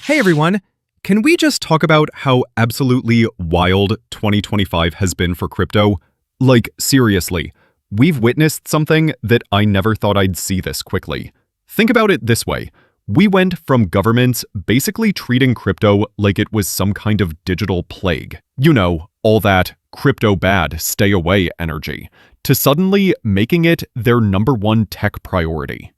Hey everyone! Can we just talk about how absolutely wild 2025 has been for crypto? Like, seriously, we've witnessed something that I never thought I'd see this quickly. Think about it this way. We went from governments basically treating crypto like it was some kind of digital plague. You know, all that crypto bad, stay away energy, to suddenly making it their #1 tech priority.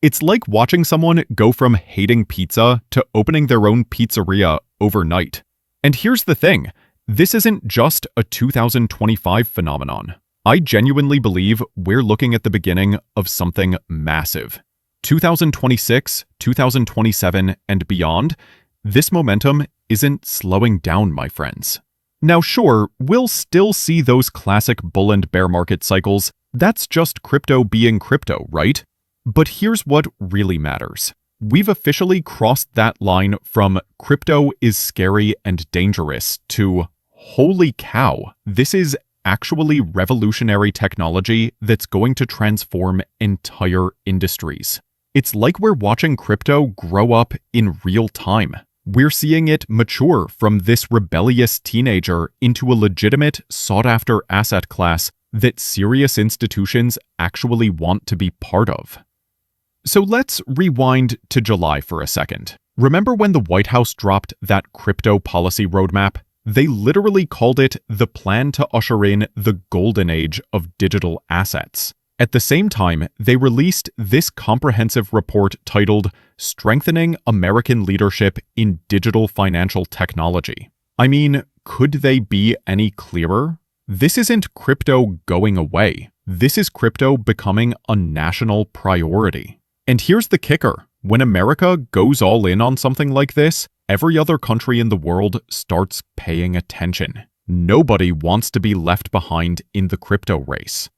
It's like watching someone go from hating pizza to opening their own pizzeria overnight. And here's the thing, this isn't just a 2025 phenomenon. I genuinely believe we're looking at the beginning of something massive. 2026, 2027, and beyond, this momentum isn't slowing down, my friends. Now sure, we'll still see those classic bull and bear market cycles. That's just crypto being crypto, right? But here's what really matters. We've officially crossed that line from crypto is scary and dangerous to holy cow, this is actually revolutionary technology that's going to transform entire industries. It's like we're watching crypto grow up in real time. We're seeing it mature from this rebellious teenager into a legitimate, sought-after asset class that serious institutions actually want to be part of. So let's rewind to July for a second. Remember when the White House dropped that crypto policy roadmap? They literally called it the plan to usher in the golden age of digital assets. At the same time, they released this comprehensive report titled Strengthening American Leadership in Digital Financial Technology. I mean, could they be any clearer? This isn't crypto going away. This is crypto becoming a national priority. And here's the kicker. When America goes all in on something like this, every other country in the world starts paying attention. Nobody wants to be left behind in the crypto race.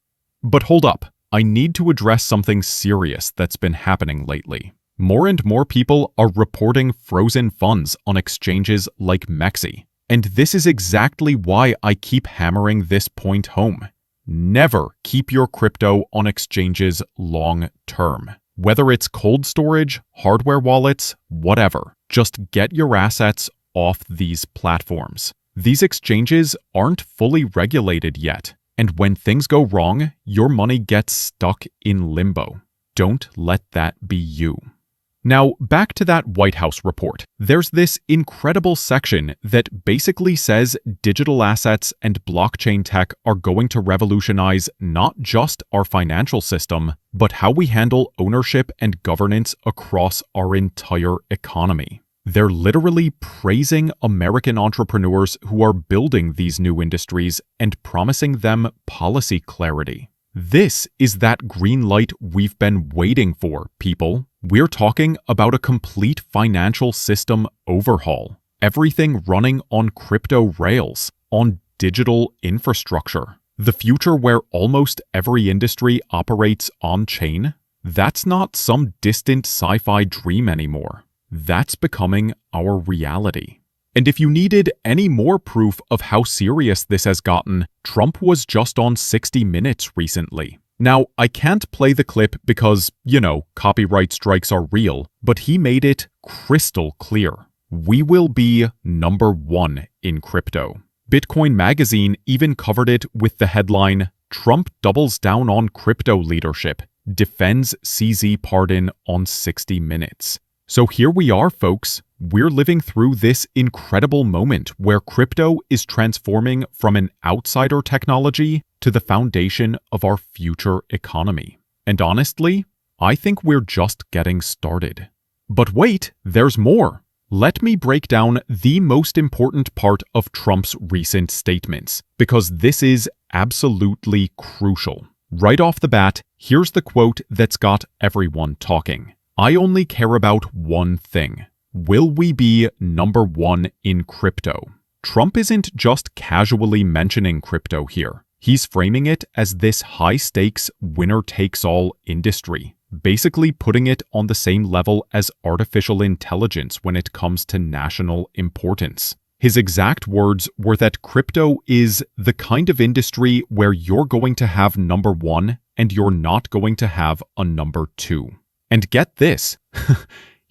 But hold up, I need to address something serious that's been happening lately. More and more people are reporting frozen funds on exchanges like Mexi. And this is exactly why I keep hammering this point home. Never keep your crypto on exchanges long term. Whether it's cold storage, hardware wallets, whatever, just get your assets off these platforms. These exchanges aren't fully regulated yet, and when things go wrong, your money gets stuck in limbo. Don't let that be you. Now, back to that White House report. There's this incredible section that basically says digital assets and blockchain tech are going to revolutionize not just our financial system, but how we handle ownership and governance across our entire economy. They're literally praising American entrepreneurs who are building these new industries and promising them policy clarity. This is that green light we've been waiting for, people. We're talking about a complete financial system overhaul. Everything running on crypto rails, on digital infrastructure. The future where almost every industry operates on-chain. That's not some distant sci-fi dream anymore. That's becoming our reality. And if you needed any more proof of how serious this has gotten, Trump was just on 60 Minutes recently. Now, I can't play the clip because, you know, copyright strikes are real, but he made it crystal clear. We will be #1 in crypto. Bitcoin Magazine even covered it with the headline, Trump doubles down on crypto leadership, defends CZ pardon on 60 Minutes. So here we are, folks. We're living through this incredible moment where crypto is transforming from an outsider technology to the foundation of our future economy. And honestly, I think we're just getting started. But wait, there's more. Let me break down the most important part of Trump's recent statements, because this is absolutely crucial. Right off the bat, here's the quote that's got everyone talking. I only care about one thing. Will we be #1 in crypto? Trump isn't just casually mentioning crypto here. He's framing it as this high-stakes, winner-takes-all industry, basically putting it on the same level as artificial intelligence when it comes to national importance. His exact words were that crypto is the kind of industry where you're going to have #1 and you're not going to have a #2. And get this,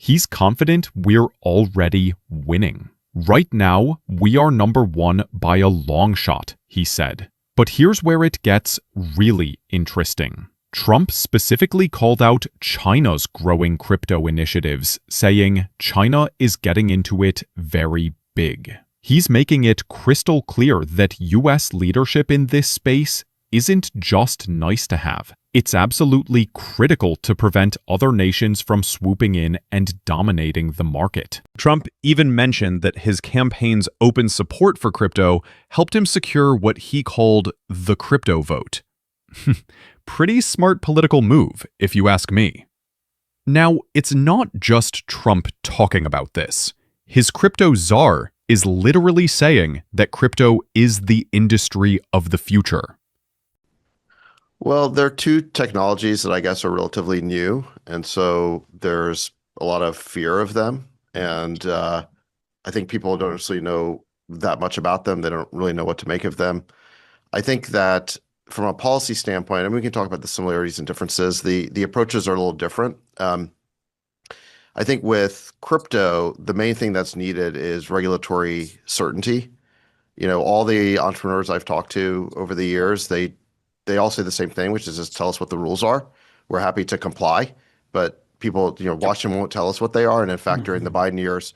He's confident we're already winning. Right now, we are number one by a long shot, he said. But here's where it gets really interesting. Trump specifically called out China's growing crypto initiatives, saying China is getting into it very big. He's making it crystal clear that US leadership in this space isn't just nice to have. It's absolutely critical to prevent other nations from swooping in and dominating the market. Trump even mentioned that his campaign's open support for crypto helped him secure what he called the crypto vote. Pretty smart political move, if you ask me. Now, it's not just Trump talking about this. His crypto czar is literally saying that crypto is the industry of the future. Well, there are two technologies that I guess are relatively new, and so there's a lot of fear of them. And I think people don't necessarily know that much about them. They don't really know what to make of them. I think that from a policy standpoint, and we can talk about the similarities and differences, the approaches are a little different. I think with crypto, the main thing that's needed is regulatory certainty. You know, all the entrepreneurs I've talked to over the years, they all say the same thing, which is just tell us what the rules are. We're happy to comply, but people, Washington won't tell us what they are. And in fact, during the Biden years,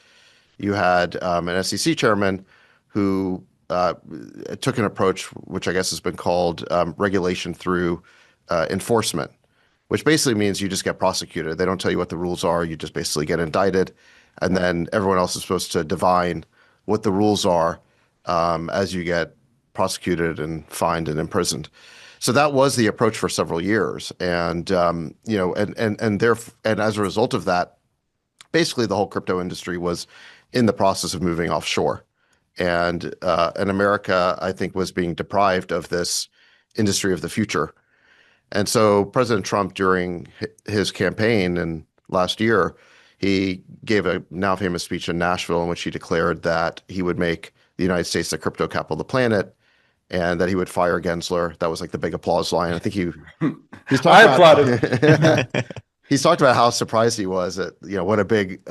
you had an SEC chairman who took an approach, which I guess has been called regulation through enforcement, which basically means you just get prosecuted. They don't tell you what the rules are. You just basically get indicted. And then everyone else is supposed to divine what the rules are as you get prosecuted and fined and imprisoned. So that was the approach for several years. And, and as a result of that, basically the whole crypto industry was in the process of moving offshore. And America, I think, was being deprived of this industry of the future. And so President Trump, during his campaign and last year, he gave a now famous speech in Nashville in which he declared that he would make the United States the crypto capital of the planet and that he would fire Gensler. That was like the big applause line. I think he's I applauded. He's talked about how surprised he was at, what a big,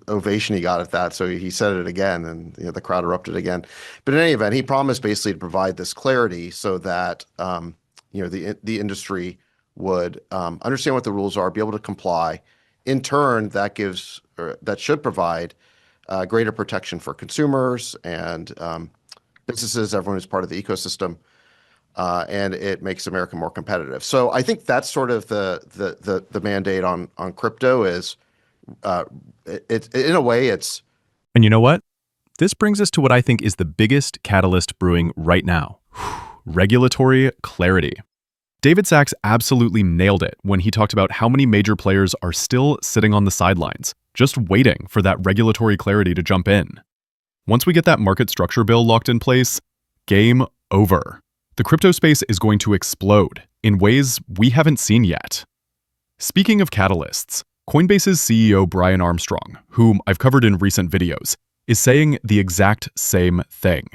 ovation he got at that. So he said it again and the crowd erupted again. But in any event, he promised basically to provide this clarity so that, the industry would understand what the rules are, be able to comply. In turn, that should provide greater protection for consumers and businesses, everyone who's part of the ecosystem, and it makes America more competitive. So I think that's sort of the mandate on crypto is, in a way, it's. And you know what? This brings us to what I think is the biggest catalyst brewing right now. Regulatory clarity. David Sachs absolutely nailed it when he talked about how many major players are still sitting on the sidelines, just waiting for that regulatory clarity to jump in. Once we get that market structure bill locked in place, game over. The crypto space is going to explode in ways we haven't seen yet. Speaking of catalysts, Coinbase's CEO Brian Armstrong, whom I've covered in recent videos, is saying the exact same thing.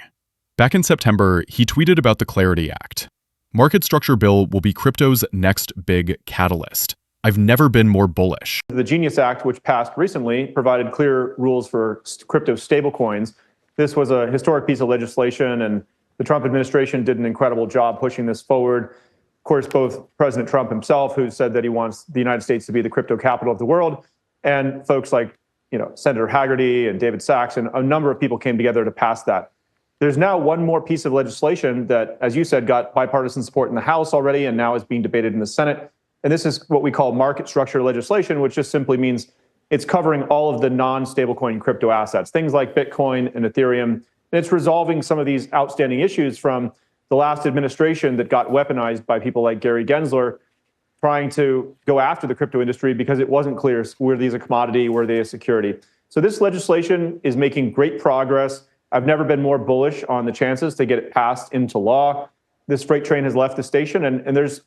Back in September, he tweeted about the Clarity Act. Market structure bill will be crypto's next big catalyst. I've never been more bullish. The Genius Act, which passed recently, provided clear rules for crypto stablecoins. This was a historic piece of legislation, and the Trump administration did an incredible job pushing this forward. Of course, both President Trump himself, who said that he wants the United States to be the crypto capital of the world, and folks like Senator Haggerty and David Sachs, and a number of people came together to pass that. There's now one more piece of legislation that, as you said, got bipartisan support in the House already and now is being debated in the Senate. And this is what we call market structure legislation, which just simply means it's covering all of the non-stablecoin crypto assets, things like Bitcoin and Ethereum. And it's resolving some of these outstanding issues from the last administration that got weaponized by people like Gary Gensler trying to go after the crypto industry because it wasn't clear, were these a commodity, were they a security? So this legislation is making great progress. I've never been more bullish on the chances to get it passed into law. This freight train has left the station, and there's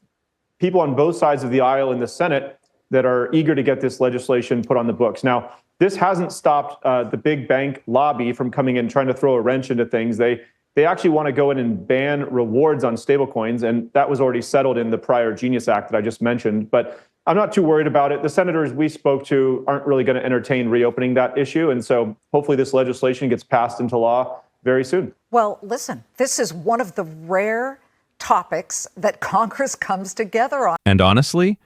people on both sides of the aisle in the Senate that are eager to get this legislation put on the books. Now, this hasn't stopped the big bank lobby from coming in trying to throw a wrench into things. They actually want to go in and ban rewards on stablecoins, and that was already settled in the prior Genius Act that I just mentioned. But I'm not too worried about it. The senators we spoke to aren't really going to entertain reopening that issue. And so hopefully this legislation gets passed into law very soon. Well, listen, this is one of the rare topics that Congress comes together on. And honestly,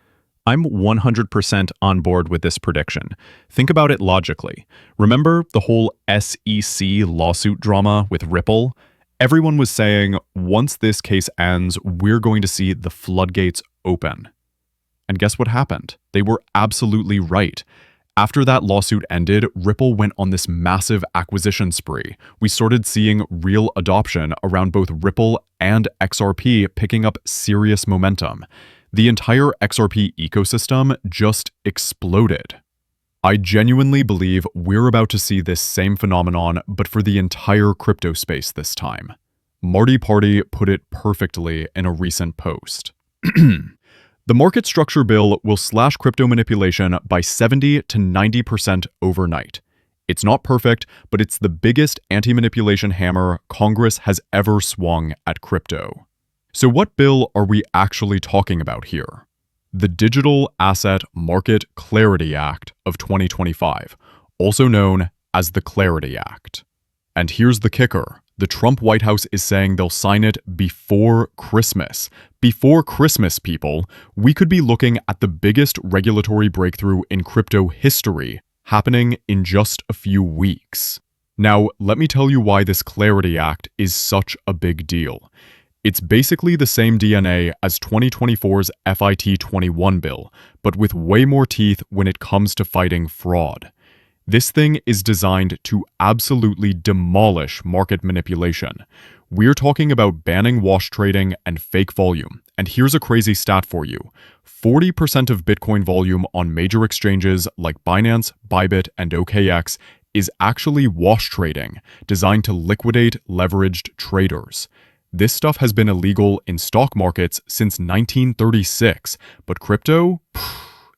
I'm 100% on board with this prediction. Think about it logically. Remember the whole SEC lawsuit drama with Ripple? Everyone was saying, once this case ends, we're going to see the floodgates open. And guess what happened? They were absolutely right. After that lawsuit ended, Ripple went on this massive acquisition spree. We started seeing real adoption around both Ripple and XRP picking up serious momentum. The entire XRP ecosystem just exploded. I genuinely believe we're about to see this same phenomenon, but for the entire crypto space this time. Marty Party put it perfectly in a recent post. The market structure bill will slash crypto manipulation by 70 to 90% overnight. It's not perfect, but it's the biggest anti-manipulation hammer Congress has ever swung at crypto. So what bill are we actually talking about here? The Digital Asset Market Clarity Act of 2025, also known as the Clarity Act. And here's the kicker. The Trump White House is saying they'll sign it before Christmas. Before Christmas, people, we could be looking at the biggest regulatory breakthrough in crypto history happening in just a few weeks. Now, let me tell you why this Clarity Act is such a big deal. It's basically the same DNA as 2024's FIT21 bill, but with way more teeth when it comes to fighting fraud. This thing is designed to absolutely demolish market manipulation. We're talking about banning wash trading and fake volume. And here's a crazy stat for you. 40% of Bitcoin volume on major exchanges like Binance, Bybit, and OKX is actually wash trading, designed to liquidate leveraged traders. This stuff has been illegal in stock markets since 1936, but crypto?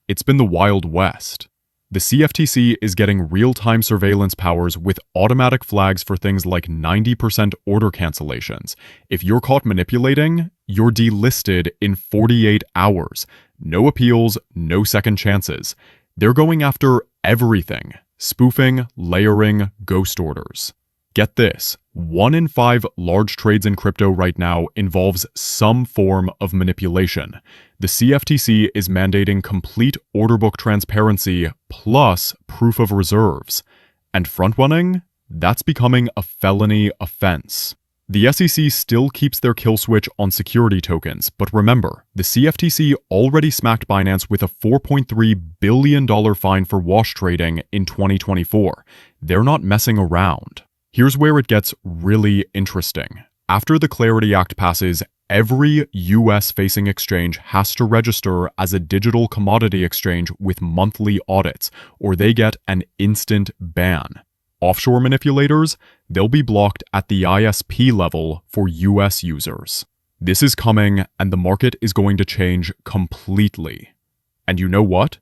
It's been the Wild West. The CFTC is getting real-time surveillance powers with automatic flags for things like 90% order cancellations. If you're caught manipulating, you're delisted in 48 hours. No appeals, no second chances. They're going after everything. Spoofing, layering, ghost orders. Get this, 1 in 5 large trades in crypto right now involves some form of manipulation. The CFTC is mandating complete order book transparency plus proof of reserves. And front-running? That's becoming a felony offense. The SEC still keeps their kill switch on security tokens, but remember, the CFTC already smacked Binance with a $4.3 billion fine for wash trading in 2024. They're not messing around. Here's where it gets really interesting. After the Clarity Act passes, every US-facing exchange has to register as a digital commodity exchange with monthly audits, or they get an instant ban. Offshore manipulators, they'll be blocked at the ISP level for US users. This is coming, and the market is going to change completely. And you know what?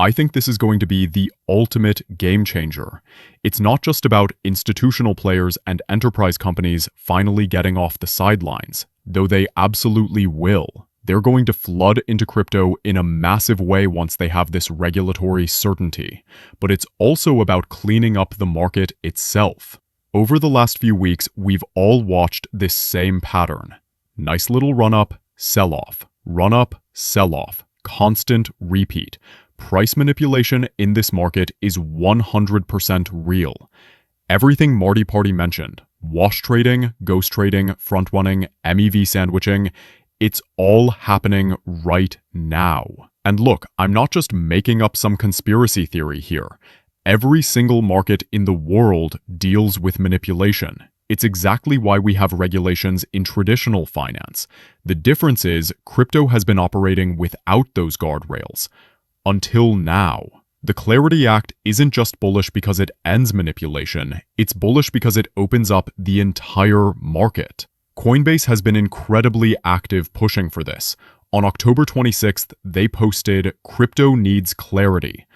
I think this is going to be the ultimate game changer. It's not just about institutional players and enterprise companies finally getting off the sidelines, though they absolutely will. They're going to flood into crypto in a massive way once they have this regulatory certainty. But it's also about cleaning up the market itself. Over the last few weeks, we've all watched this same pattern. Nice little run-up, sell-off, run-up, sell-off, constant repeat. Price manipulation in this market is 100% real. Everything Marty Party mentioned, wash trading, ghost trading, front-running, MEV sandwiching, it's all happening right now. And look, I'm not just making up some conspiracy theory here. Every single market in the world deals with manipulation. It's exactly why we have regulations in traditional finance. The difference is, crypto has been operating without those guardrails. Until now. The Clarity Act isn't just bullish because it ends manipulation, it's bullish because it opens up the entire market. Coinbase has been incredibly active pushing for this. On October 26th, they posted, "Crypto needs clarity.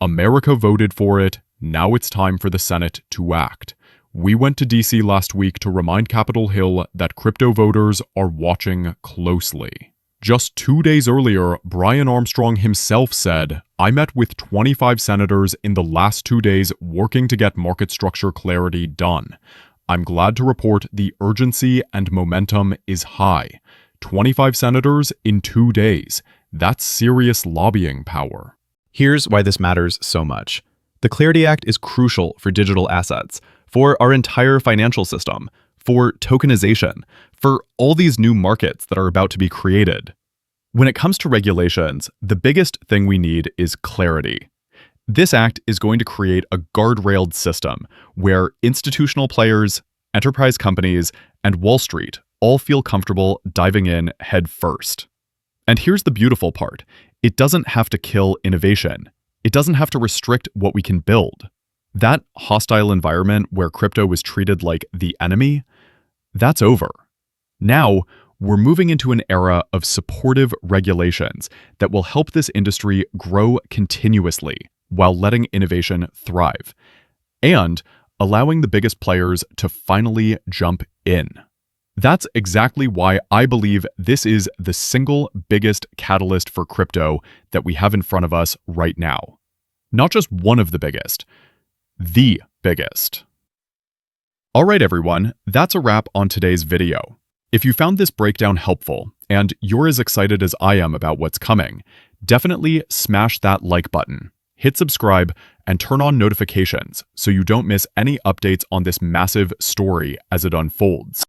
America voted for it, now it's time for the Senate to act." We went to DC last week to remind Capitol Hill that crypto voters are watching closely. Just 2 days earlier, Brian Armstrong himself said, "I met with 25 senators in the last 2 days working to get market structure clarity done. I'm glad to report the urgency and momentum is high. 25 senators in 2 days. That's serious lobbying power." Here's why this matters so much. The Clarity Act is crucial for digital assets, for our entire financial system, for tokenization, for all these new markets that are about to be created. When it comes to regulations, the biggest thing we need is clarity. This act is going to create a guardrailed system where institutional players, enterprise companies, and Wall Street all feel comfortable diving in head first. And here's the beautiful part. It doesn't have to kill innovation. It doesn't have to restrict what we can build. That hostile environment where crypto was treated like the enemy, that's over. Now, we're moving into an era of supportive regulations that will help this industry grow continuously while letting innovation thrive, and allowing the biggest players to finally jump in. That's exactly why I believe this is the single biggest catalyst for crypto that we have in front of us right now. Not just one of the biggest, the biggest. All right, everyone, that's a wrap on today's video. If you found this breakdown helpful and you're as excited as I am about what's coming, definitely smash that like button, hit subscribe, and turn on notifications so you don't miss any updates on this massive story as it unfolds.